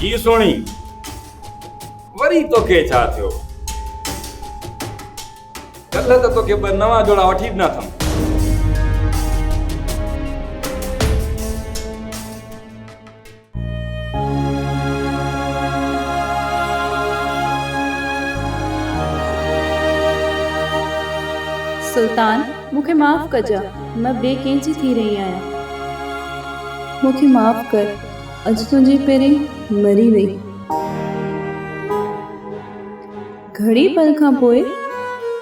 ही सोणी वरी तो के छा थियो कल तो के ब नवा जोड़ा वठी ना थम सुल्तान मुखे माफ़ कजा मैं बे कंहिंजी थी रही आहियां। मुखे माफ़ कर अज तुझे पेरे मरी वई। घड़ी पल खां पोइ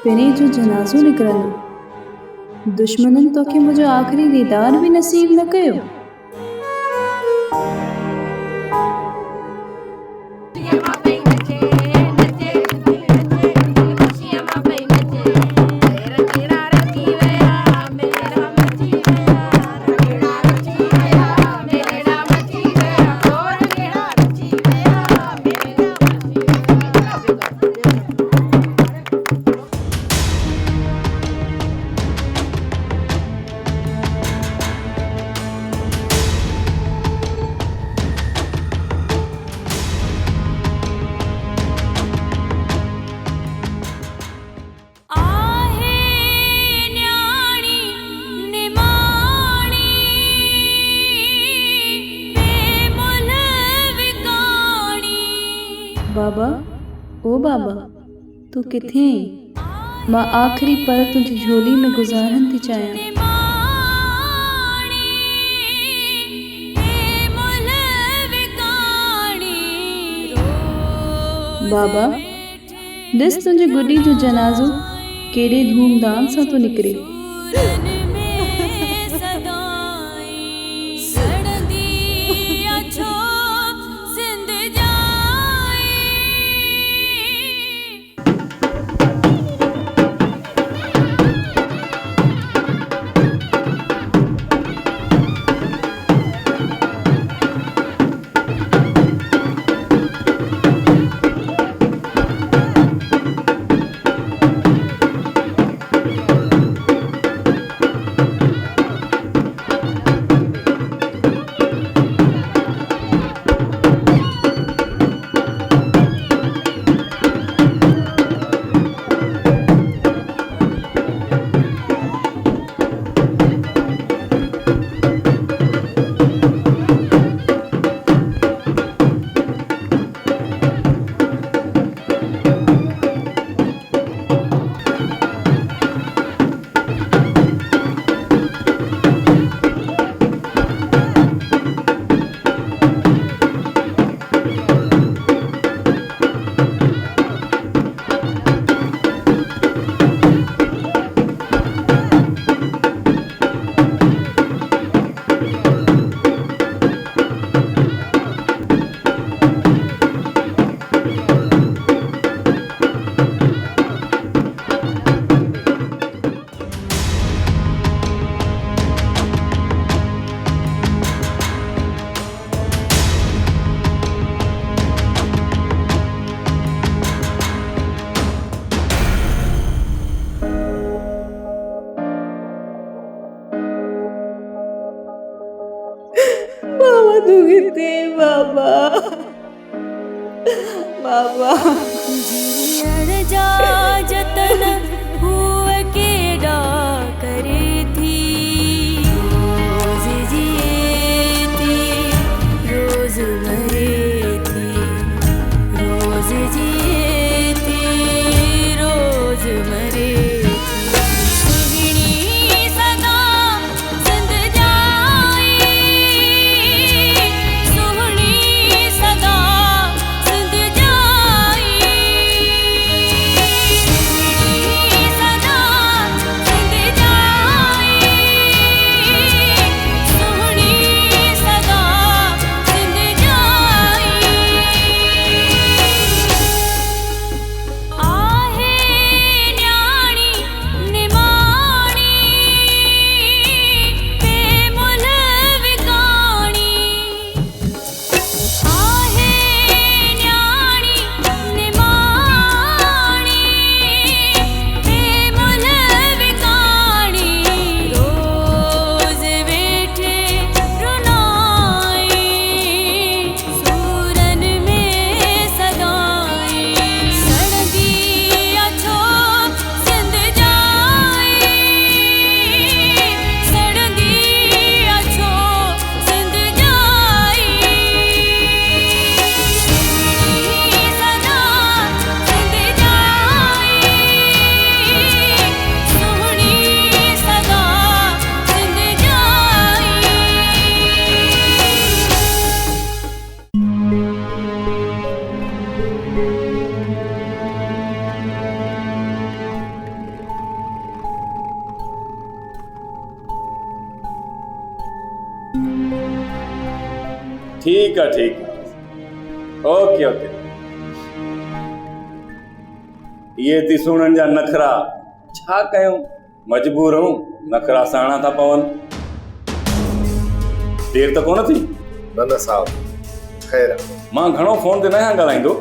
पेरे जो जनाज़ो निकरंदो। दुश्मनन तोखे मुझो आखिरी दीदार भी नसीब न कयो। बाबा ओ बाबा तू किथे आहीं? मां आखिरी पल तुझी झोली में गुजारन थी चाहियां। बाबा ॾिस तुझे गुडी जो जनाज़ो केॾे धूमधाम सां तो निकिरे। तू किथे बाबा बाबा जा जतन हुए केड़ा करे थी रोज जिए थी रोज मरे थी रोज जिए थी रोज मरे ठीक है ओके ओके। ये थी सुणन जा नखरा, छा कयूं, मजबूर हूं, नखरा सहणा था पवन। देर त कोन थी? न साहब खैर मां घणो फोन ते न आहियां ॻाल्हाईंदो,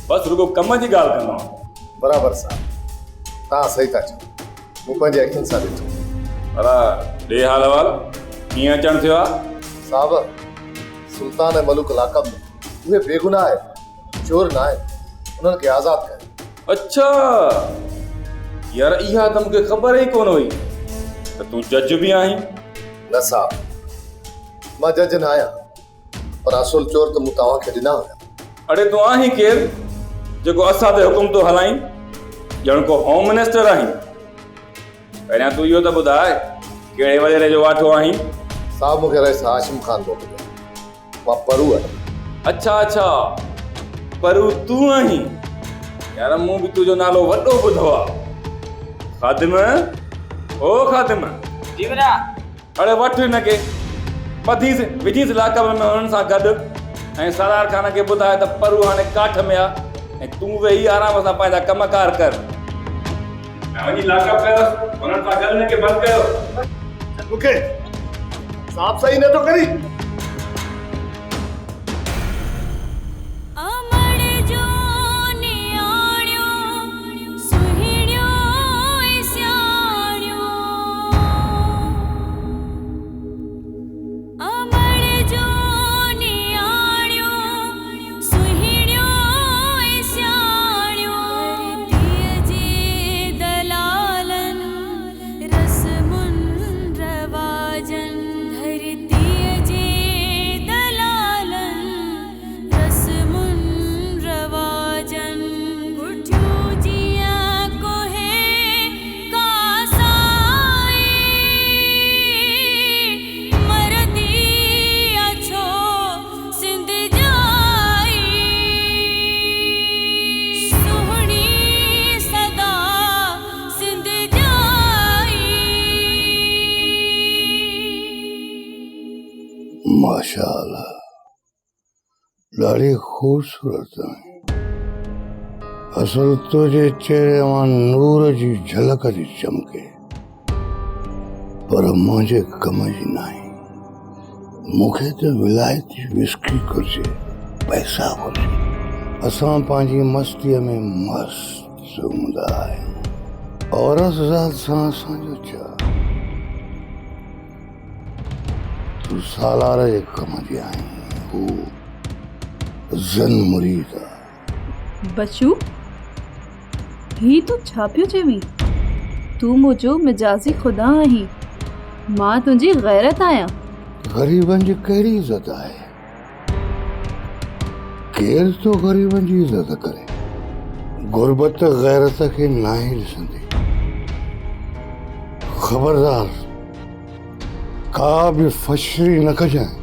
बस रुगो कम जी ॻाल्हि कंदो आहियां। बराबर साहब, तव्हां सही था चओ, मूं पंहिंजी अखियुनि सां ॾिठो। भला ॾे हाल अहवाल, कीअं अचणु थियो आहे? साहब, सुल्तान ऐं मलुक लाक़ब में उहे बेगुनाह आहिनि, चोर न आहिनि, उन्हनि खे आज़ादु कयो। अच्छा यार, इहा त मूंखे ख़बर ई कोन हुई त तूं जज बि आहीं। न साहब, मां जज न आहियां, पर असुल चोर त मूं तव्हांखे ॾिना हुया। अड़े तूं आहीं केरु जेको असां ते हुकुम थो हलाईं? ॼण को होम मिनिस्टर आहीं। पहिरियां तूं इहो त ॿुधाए कहिड़े वॾेरे जो वाठो आहीं? साहब, मूंखे रईस हाशिम ख़ान मोकिलियो, मां परू आहियां। अच्छा परू तूं आहीं? यार मूं बि तुंहिंजो नालो वॾो ॿुधो आहे। ख़ादिम, ओ ख़ादिम। जी बेटा। अड़े वठ हिनखे, ॿधीस विझीस लाकब में हुननि सां गॾु, ऐं सरार खान खे ॿुधाए त परू हाणे काठ में आहे, ऐं तूं वेही आराम सां पंहिंजा कमकार कर। ऐं वञी लाकब कयोसि, हुननि सां गॾु हिनखे बंदि कयो। मूंखे साहब सही नथो करी। माशाअल्लाह, ॾाढी खूबसूरत आहे। असल तुझे चेहरे मां नूर जी झलक थी चमके, पर मुंहिंजे कम जी न आहे। मूंखे त विलायती विस्की घुर्जे, पैसा घुर्जे। असां पंहिंजी मस्तीअ में मस्त हूंदा आहियूं। औरत ज़ात सां असांजो छा? तूं सालार जे कम जी आहीं, हू ज़न मुरीद आहे। बच्चू, ही तूं छा पियो चवीं? तूं मुंहिंजो मिजाज़ी ख़ुदा आहीं, मां तुंहिंजी गैरत आहियां। ग़रीबनि जी कहिड़ी इज़त आहे? केरु तो ग़रीबनि जी इज़त करे? गुरबत गैरत खे नाहे ॾिसंदी। ख़बरदार, का भी फशरी न कजाएं।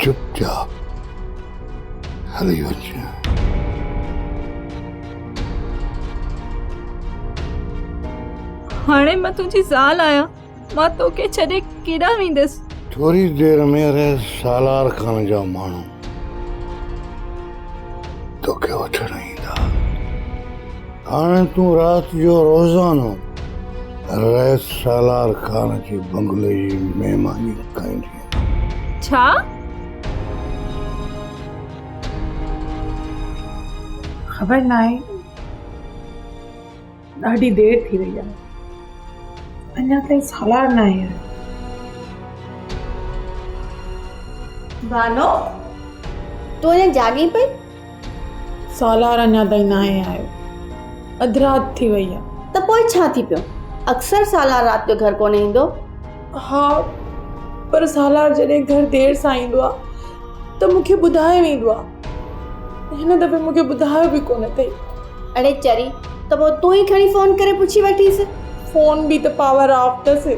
चुपचाप हली वञ। हाणे मां तुंहिंजी ज़ाल आहियां, मां तोखे छॾे केॾां वेंदसि? थोड़ी देर में रहे सालार खान जा माण्हू तोखे वठण ईंदा। हाणे तूं राति जो रोज़ानो रईस सालार खान जे बंगले जी महिमानी कईंदी। छा? ख़बर न आहे, ॾाढी देर थी वई आहे, अञा ताईं सालार न आया। बानो, तूं अञा जागी पई? सालार अञा ताईं न आयो, अधु राति थी वई आहे। त पोइ छा थी पियो? अक्सर सालार राति जो घर कोन ईंदो। हा, पर सालार जॾहिं घर देर सां ईंदो आहे त मूंखे ॿुधाए वेंदो आहे। हिन दफ़े मूंखे ॿुधायो बि कोन अथई। अड़े चरी, त पोइ तूं ई खणी फ़ोन करे पुछी वठीसि। फ़ोन बि त पावर ऑफ अथसि।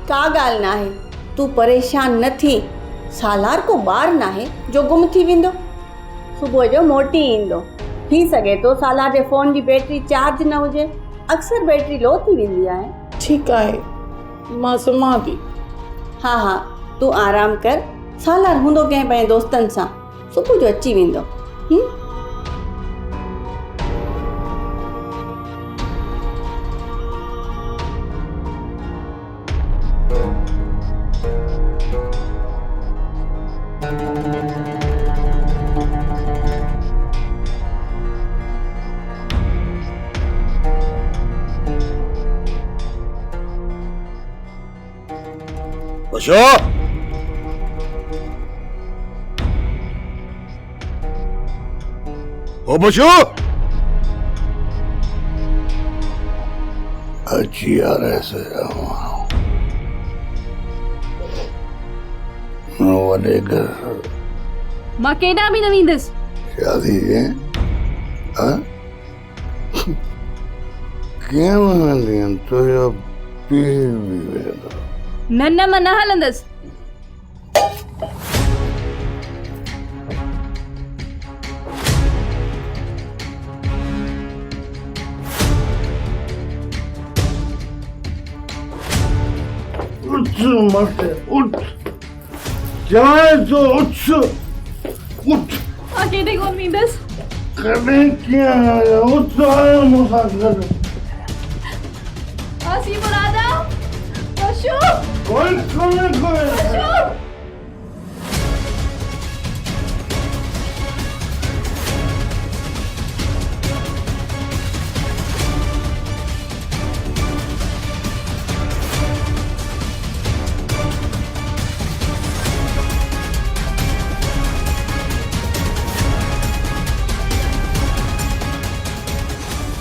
का ॻाल्हि न आहे, तूं परेशान न थी। सालार को ॿार न आहे जो गुम थी वेंदो, सुबुह जो मोटी ईंदो। थी सघे थो सालार जे फ़ोन जी बैटरी चार्ज न हुजे, अक्सर बैटरी लो थी वेंदी आहे। ठीकु आहे, मां सुम्हां थी। हा, तूं आराम कर, सालार हूंदो कंहिं पंहिंजे दोस्तनि सां, सुबुह जो अची वेंदो। बशो ओ बशो अच्छी यार ऐसे वॾे घर मां केॾां बि न वेंदसि। शादी है कीअं वणंदी आहिनि तुंहिंजो पीउ बि वेंदो। न न मां न हलंदसि। उठ मत उठ चाहे तो उठ उठ मां केॾे कोन वेंदसि। कॾहिं कीअं आया उठ आयो मूंसां गॾु आसी मुरादा बशो कोई कोई बशो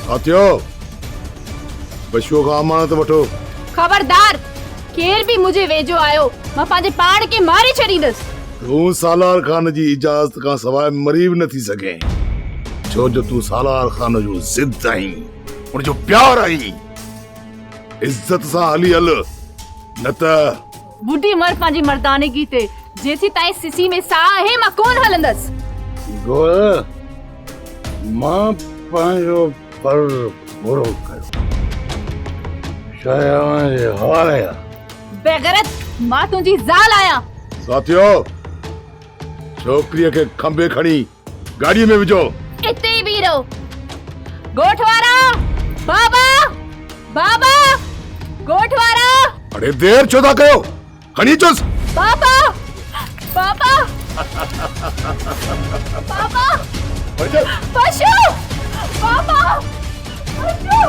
साथियो बशो खां अमानत वठो। खबरदार केर बि मुंहिंजे वेझो आयो मां पंहिंजे पाण खे मारे छॾींदसि। तूं सालार खान जी इजाज़त खां सवाइ मरी बि नथी सघे, छो जो तूं सालार खान जो ज़िद आहीं, उनजो प्यार आहीं। इज्जत सां हली हल, न त बुढ़ी मर पंहिंजी मर्दानगी ते जेसी ताईं सिसी में साह आहे मां कोन हलंदसि। गोर मां पंहिंजो फर्ज़ पूरो कयो, शायदि हारे बेगैरत मां तुंहिंजी ज़ाल आहियां। साथियो छोकिरीअ खे खंबे खणी गाड़ीअ में विझो। इते ई बीह रहो। गोठवारा बाबा बाबा गोठवारा। अरे देर छो था कयो, खणी चुस। बाबा बाबा बाबा पशु बाबा पशु।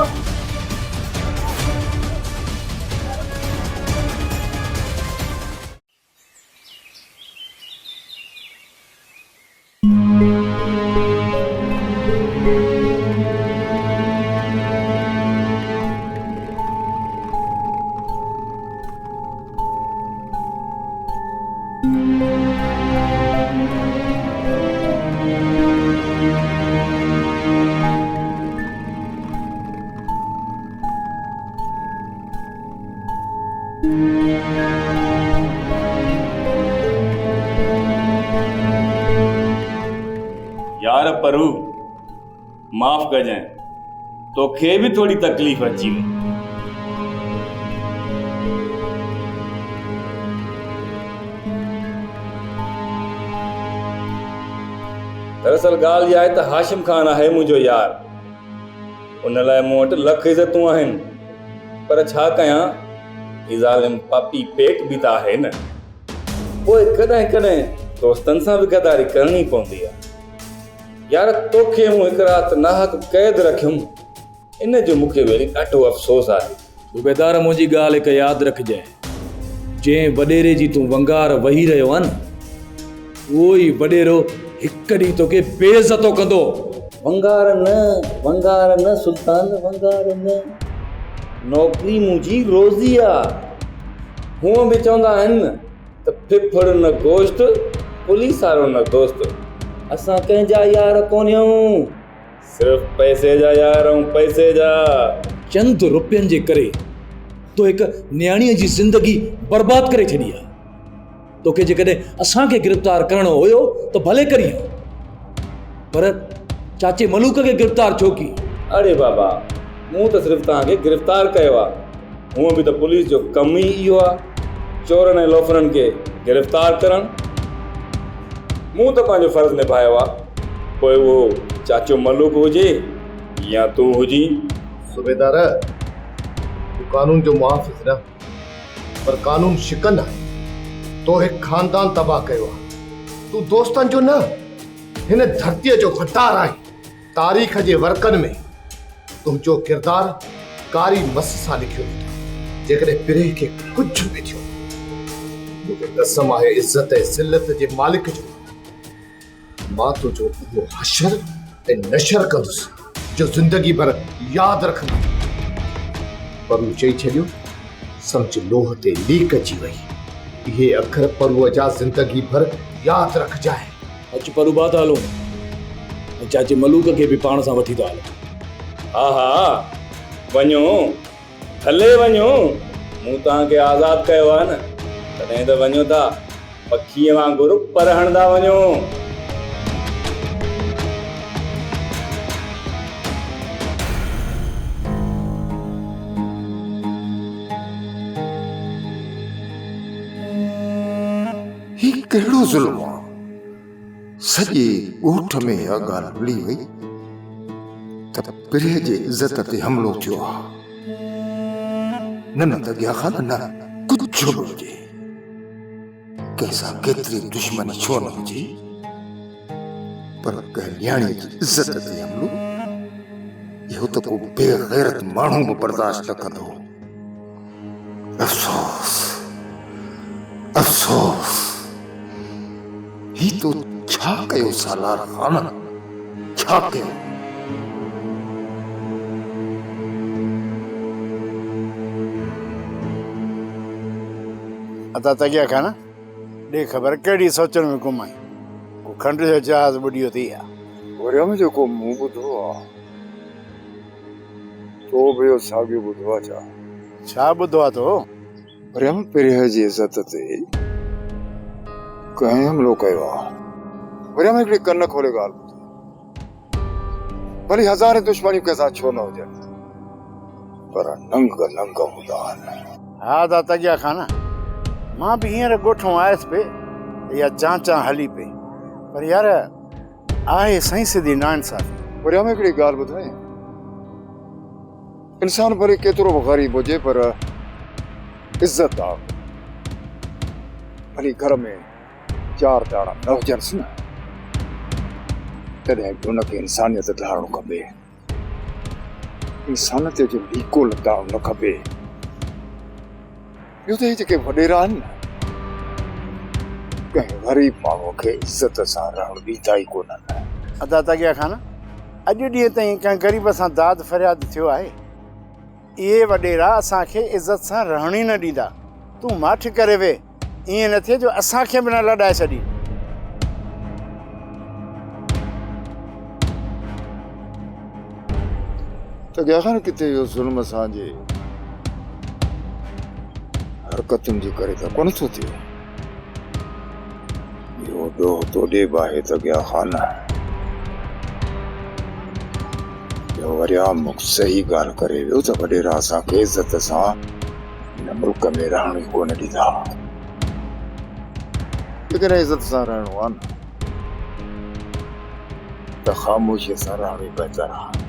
यार परू माफ़ कजांइ, तोखे भी थोड़ी तकलीफ़ अची वई। दरअसल ॻाल्हि इहा आहे त हाशिम खान आहे मुंहिंजो यार, उन लाइ मूं वटि लख इज़तूं आहिनि, पर छा कयां, ही ज़ालिम पापी पेट बि त आहे न। पोइ कॾहिं कॾहिं दोस्तनि सां बि गदारी करणी पवंदी आहे। यार तोखे मूं हिकु राति नाहक क़ैद रखियुमि, इन जो मूंखे वरी ॾाढो अफ़सोस आहे। सूबेदार मुंहिंजी ॻाल्हि हिकु यादि रखजांइ, जंहिं वॾेरे जी तूं वंगार वही रहियो आहे न, उहो ई वॾेरो हिकु ॾींहुं तोखे बेइज़्ज़तो कंदो। वंगार न सुल्तान, वंगार न। नौकरी मुंहिंजी रोज़ी आहे। हूअं बि चवंदा आहिनि न त फिफड़ न गोश्त, पुलिस वारो न दोस्त। असां कंहिंजा यार कोन आहियूं, सिर्फ़ पैसे जा यार ऐं पैसे जा। चंद रुपयनि जे करे तो हिकु न्याणीअ जी ज़िंदगी बर्बाद करे छॾी आहे। तोखे जेकॾहिं असांखे गिरफ़्तार करणो हुयो त भले करीं, पर चाचे मलूक खे गिरफ़्तार छो की? अरे बाबा, मूं त सिर्फ़ु तव्हांखे गिरफ़्तार कयो आहे। हूअं बि त पुलिस जो कमु ई इहो आहे, चोरनि ऐं लोफरनि खे गिरफ़्तार करण मूं त पंहिंजो फ़र्ज़ु निभायो आहे, पोइ उहो चाचो मलूक हुजे या तूं हुजी। सूबेदार, तू कानून जो मुहाफ़िज़ न पर कानून शिकन आहे। तो हिकु ख़ानदान तबाह कयो आहे। तू दोस्तनि जो न, हिन धरतीअ जो गद्दार आहे। तारीख़ जे वर्कनि में तुंहिंजो किरदारु कारी मस सां लिखियो वेंदो। जेकॾहिं पिरे खे कुझु बि थियो, मूंखे कसम आहे इज़त ऐं ज़िल्लत जे मालिक जो, मां तुंहिंजो उहो हशर ऐं नशर कंदुसि जो ज़िंदगी भर यादि रखंदा। परू चई छॾियो, सम्झ लोह ते लीक अची वई। इहे अखर परूअ जा ज़िंदगी भर यादि रखजाए। अच परू बात हलो, चाचे मलूक खे बि पाण सां वठी था हलो। हा हा, वञो, हले वञो। मूं तव्हांखे आज़ादु कयो आहे न, तॾहिं त वञो था पखीअ वांगुरु पर हणंदा वञो। ही कहिड़ो ज़ुल्म आहे? सॼे ॻोठ में इहा ॻाल्हि भुली वई त पिरे जे इज़त ते हमिलो थियो आहे। न त अॻियां खां न कुझु बि हुजे, कंहिंसां केतिरी दुश्मनी छो न हुजे, पर कंहिं न्याणी जी इज़त ते हमिलो, इहो त को बेग़ैरत माण्हू बि बर्दाश्त न कंदो। अफ़सोस अफ़सोस, ही तो छा कयो सालार ख़ान, छा कयो? अता तगिया खाना ॾे ख़बर कहिड़ी सोचण में घुमाई। को खंड जो जहाज़ ॿुॾियो थी आहे। वरिया में जेको मूं ॿुधो आहे, तो बि इहो साॻियो ॿुधो आहे। छा ॿुधो आहे तो? वरिया में पिरे जी इज़त ते कंहिं हमिलो कयो आहे। वरिया में हिकिड़ी कन खोले ॻाल्हि ॿुधी, भली हज़ारे दुश्मनियूं कंहिंसां छो न हुजनि, पर नंग नंग हूंदा आहिनि। हा ता तगिया खाना, मां बि हींअर ॻोठों आयुसि पे, इहा जांचा हली पे, पर यार आहे सही सिधी नाइंसाफ़ी। वरिया में हिकिड़ी ॻाल्हि ॿुधाई, इंसान भले केतिरो बि ग़रीब हुजे पर इज़त आहे। भली घर में 4 दाणा न हुजनिसि न, तॾहिं बि हुनखे इंसानियत धारणो खपे। इंसानियत जो लीको लताड़ो न खपे। ॿियो त हे जेके वॾेरा आहिनि न, कंहिं ग़रीब माण्हूअ खे इज़त सां रहण ॾींदा ई कोन्हनि। अदा तगिया खाना, अॼु ॾींहं ताईं कंहिं ग़रीब सां दाद फ़रियाद थियो आहे? इहे वॾेरा असांखे इज़त सां रहण ई न ॾींदा। तूं माठि करे वे, ईअं न थिए जो असांखे बि न लॾाए छॾी। त ॻाल्हि किथे इहो ज़ुल्म असांजे हरकतुनि जे करे त कोन थो थिए। इहो ॾोह तोॾे बि आहे त ॻिया ख़ान, इहो वरिया मुख सही ॻाल्हि करे वियो त वॾेरा असांखे इज़त सां हिन मुल्क में रहण ई कोन ॾींदा। जेकॾहिं इज़त सां रहणो आहे न, त ख़ामोशीअ सां रहण ई बहितर आहे।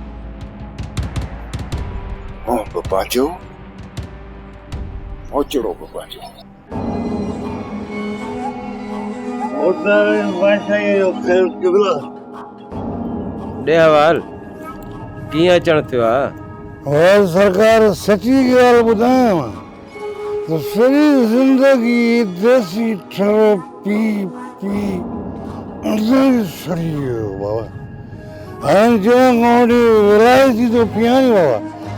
मुंहुं बि पंहिंजो, ओचिड़ो बि पंहिंजो। ॾे हवाल कीअं अचण थियो आहे? और सरकार सची ॻाल्हि ॿुधायांव त सॼी ज़िंदगी देसी ठरो पी पी असांखे सड़ी वियो बाबा। हाणे चवां खां विलायती थो पियां नी बाबा,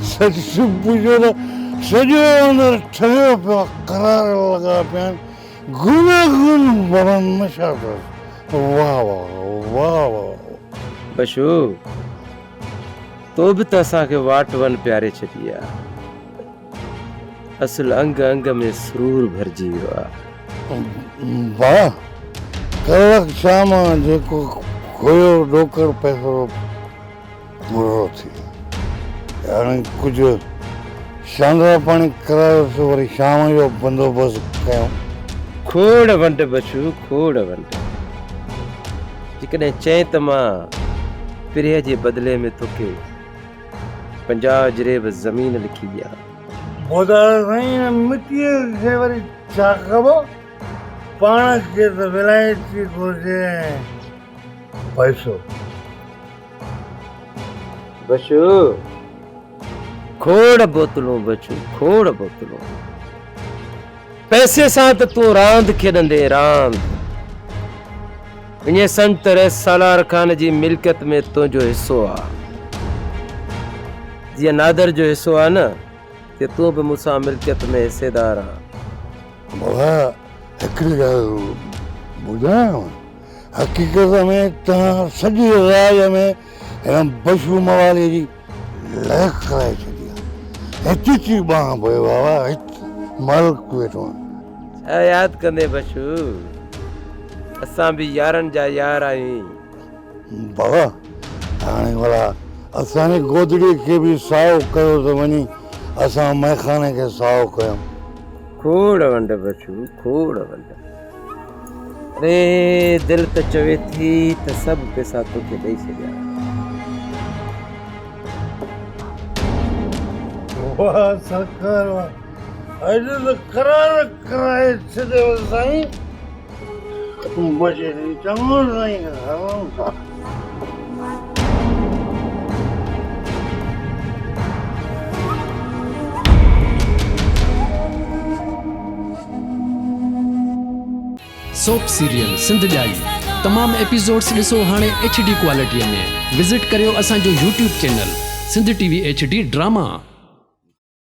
सच सुबुह जो त सॼो अंदरि ठहियो पियो, करार लॻा पिया आहिनि, गुन गुन बरन नशा अथसि। वाह वाह वाह वाह। बशू, तो बि त असांखे वाट वन प्यारे छॾी आहे। असुल अंग अंग में सुरूर भरिजी वियो आहे। वाह, कल्ह शाम जेको खोयो ॾोकर पैसो पूरो थी वियो। हाणे कुझु शांदा पाणी करायोसीं, वरी शाम जो बंदोबस्तु कयूं। खोड़ वंड बचू खोड़ वंड जेकॾहिं चए त मां पिरह जे बदिले में तोखे 50 जरेब ज़मीन लिखी ॾियां ॿुधा साईं मिटीअ खे वरी छा कबो पाण खे त विलायती घुरिजे पैसो बचू खोड़ बोतलूं बचू खोड़ बोतलूं पैसे सां त तूं रांदि खेॾंदे रांदि इन संत सालार खान जी मिल्कियत में तुंहिंजो हिसो आहे जीअं नादर जो हिसो आहे न ते तूं बि मूंसां मिल्कियत में हिसेदार आहे बाबा हिकिड़ी ॻाल्हि ॿुधायांव हक़ीक़त में तव्हां सॼी राज में हिन बशू मवाली जी लहक कराए छॾी आहे हिची बांह पियो बाबा मल्क वेठो छा यादि कंदे बशू असां बि यारनि जा यार आहियूं बाबा हाणे भला असांजी गोदड़ीअ खे बि साओ कयो त वञी असां मैखाने खे साओ कयूं खोड़ वंड बचू खोड़ वंड अरे दिल त चवे थी त सभु पैसा तोखे ॾेई छॾिया वाह सरकार वाह अॼु त करार कराए छॾियो साईं बचे चङो साईं सोप सीरियल सिंध जाई तमाम एपिसोड्स ॾिसो हाणे HD क्वालिटीअ में विज़िट करियो असांजो YouTube channel Sindh TV HD drama.